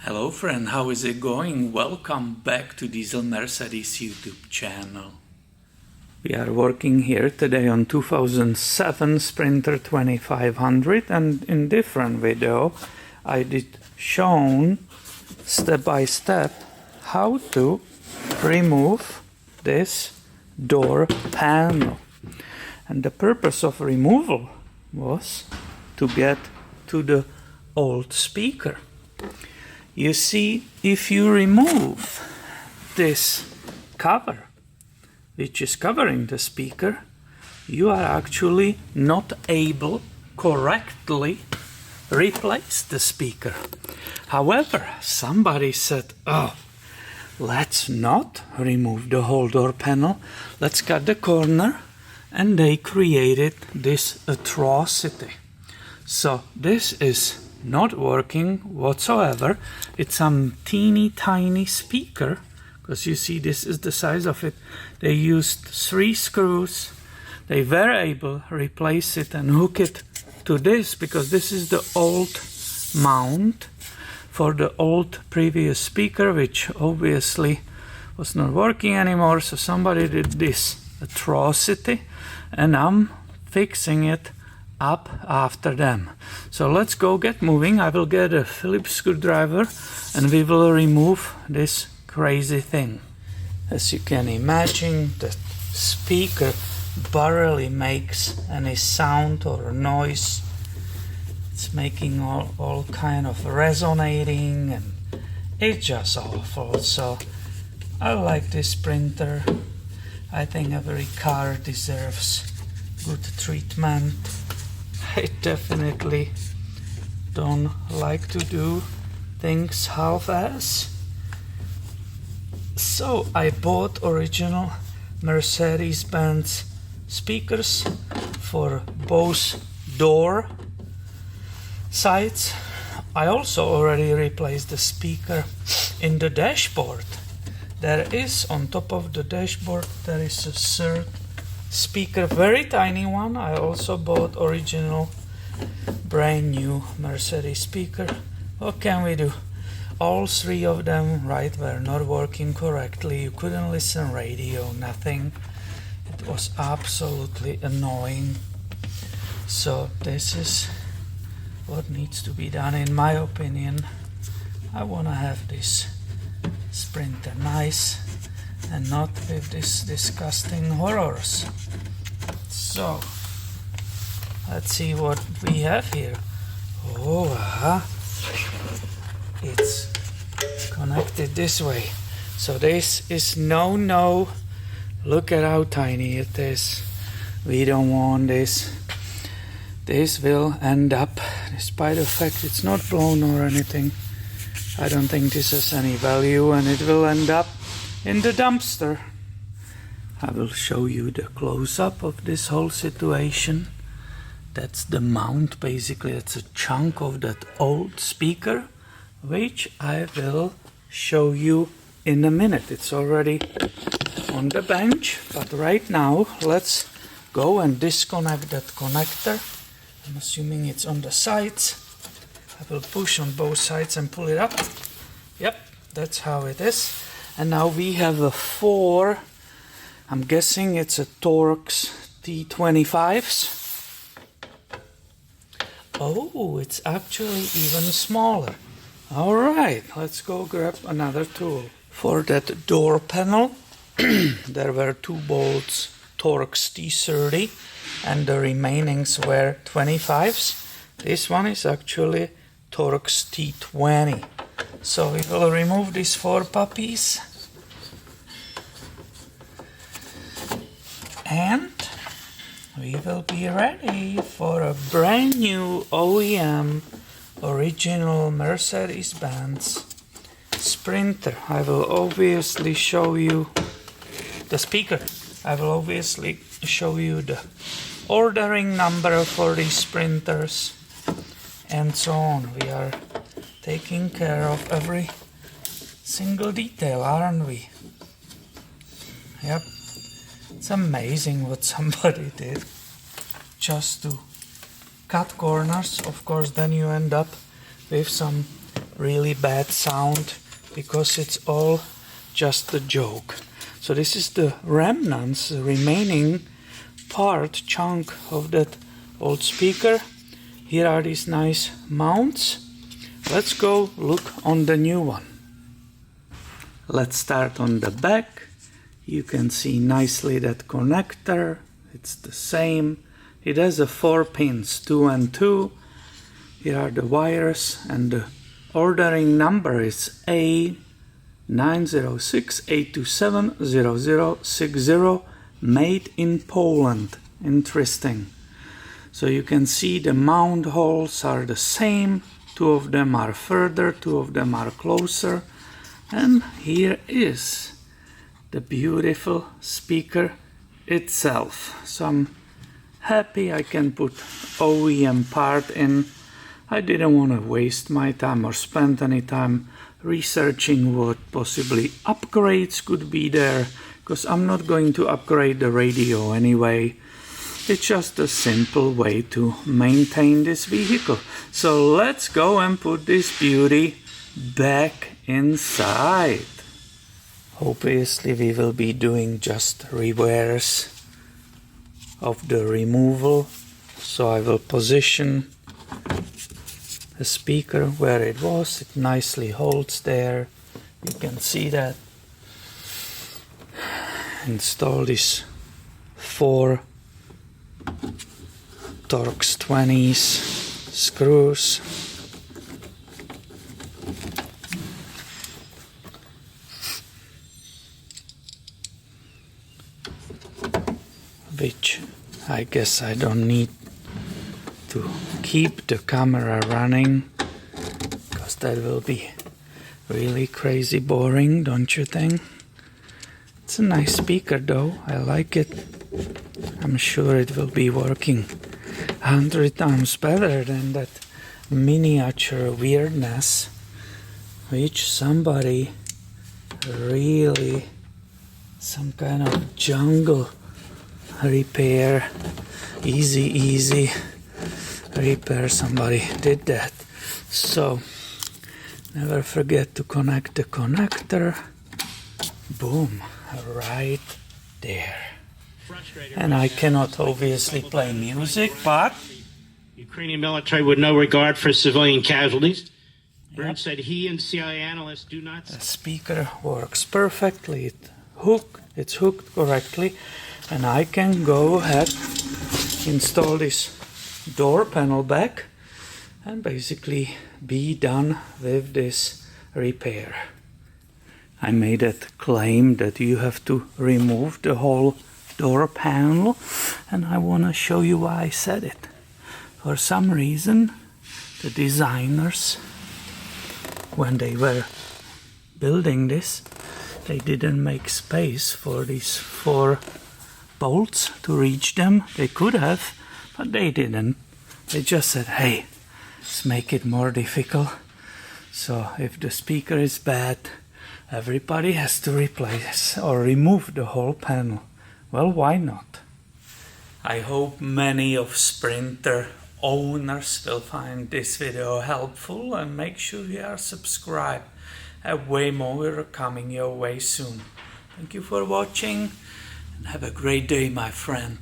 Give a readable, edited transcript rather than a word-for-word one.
Hello friend, how is it going? Welcome back to Diesel Mercedes YouTube channel. We are working here today on 2007 Sprinter 2500, and in different video I did shown step by step how to remove this door panel. And the purpose of removal was to get to the old speaker. You see, if you remove this cover, which is covering the speaker, you are actually not able correctly replace the speaker. However, somebody said, oh, let's not remove the whole door panel, let's cut the corner, and they created this atrocity. So this is not working whatsoever. It's some teeny tiny speaker, because you see this is the size of it. They used 3 screws. They were able to replace it and hook it to this, because this is the old mount for the old previous speaker, which obviously was not working anymore. So somebody did this atrocity, and I'm fixing it up after them. So let's go get moving. I will get a Phillips screwdriver and we will remove this crazy thing. As you can imagine, the speaker barely makes any sound or noise. It's making all kind of resonating, and it's just awful. So I like this Sprinter. I think every car deserves good treatment. I definitely don't like to do things half-ass. So I bought original Mercedes-Benz speakers for both door sides. I also already replaced the speaker in the dashboard. There is, on top of the dashboard, there is a third speaker, very tiny one. I also bought original brand new Mercedes speaker. What can we do? All 3 of them were not working correctly. You couldn't listen radio, nothing. It was absolutely annoying. So this is what needs to be done, in my opinion. I want to have this Sprinter nice and not with this disgusting horrors. So let's see what we have here. Oh, it's connected this way. So this is no. Look at how tiny it is. We don't want this. This will end up, despite the fact it's not blown or anything, I don't think this has any value, and it will end up in the dumpster. I will show you the close-up of this whole situation. That's the mount, basically. It's a chunk of that old speaker, which I will show you in a minute. It's already on the bench, but right now let's go and disconnect that connector. I'm assuming it's on the sides. I will push on both sides and pull it up. Yep, that's how it is. And now we have a 4, I'm guessing it's a Torx T25s. Oh, it's actually even smaller. Alright, let's go grab another tool. For that door panel, there were 2 bolts Torx T30, and the remainings were 25s. This one is actually Torx T20. So we will remove these 4 puppies, and we will be ready for a brand new OEM original Mercedes-Benz Sprinter. I will obviously show you the speaker. I will obviously show you the ordering number for these Sprinters and so on. We are taking care of every single detail, aren't we? Yep. It's amazing what somebody did just to cut corners. Of course, then you end up with some really bad sound because it's all just a joke. So this is the remnants, the remaining chunk of that old speaker. Here are these nice mounts. Let's go look on the new one. Let's start on the back. You can see nicely that connector. It's the same. It has a 4 pins, 2 and 2. Here are the wires, and the ordering number is A906-827-0060, made in Poland. Interesting. So you can see the mount holes are the same. 2 of them are further, 2 of them are closer. And here is the beautiful speaker itself. So I'm happy I can put OEM part in. I didn't want to waste my time or spend any time researching what possibly upgrades could be there, because I'm not going to upgrade the radio anyway. It's just a simple way to maintain this vehicle. So let's go and put this beauty back inside. Obviously we will be doing just reverse of the removal, so I will position the speaker where it was. It nicely holds there, you can see that. Install these 4 Torx 20s screws. Which I guess I don't need to keep the camera running, because that will be really crazy boring, don't you think? It's a nice speaker though, I like it. I'm sure it will be working 100 times better than that miniature weirdness which somebody really, some kind of jungle repair, easy repair, somebody did that. So never forget to connect the connector. Boom, right there. And I cannot obviously play music, but Ukrainian military with no regard for civilian casualties. Burns said he and CIA analysts do not. The speaker works perfectly. It's hooked correctly, and I can go ahead, install this door panel back, and basically be done with this repair. I made a claim that you have to remove the whole door panel, and I want to show you why I said it. For some reason, the designers, when they were building this, they didn't make space for these 4 bolts to reach them. They could have, but they didn't. They just said, hey, let's make it more difficult. So if the speaker is bad, everybody has to replace or remove the whole panel. Well, why not? I hope many of Sprinter owners will find this video helpful, and make sure you are subscribed. I have way more coming your way soon. Thank you for watching, and have a great day, my friend.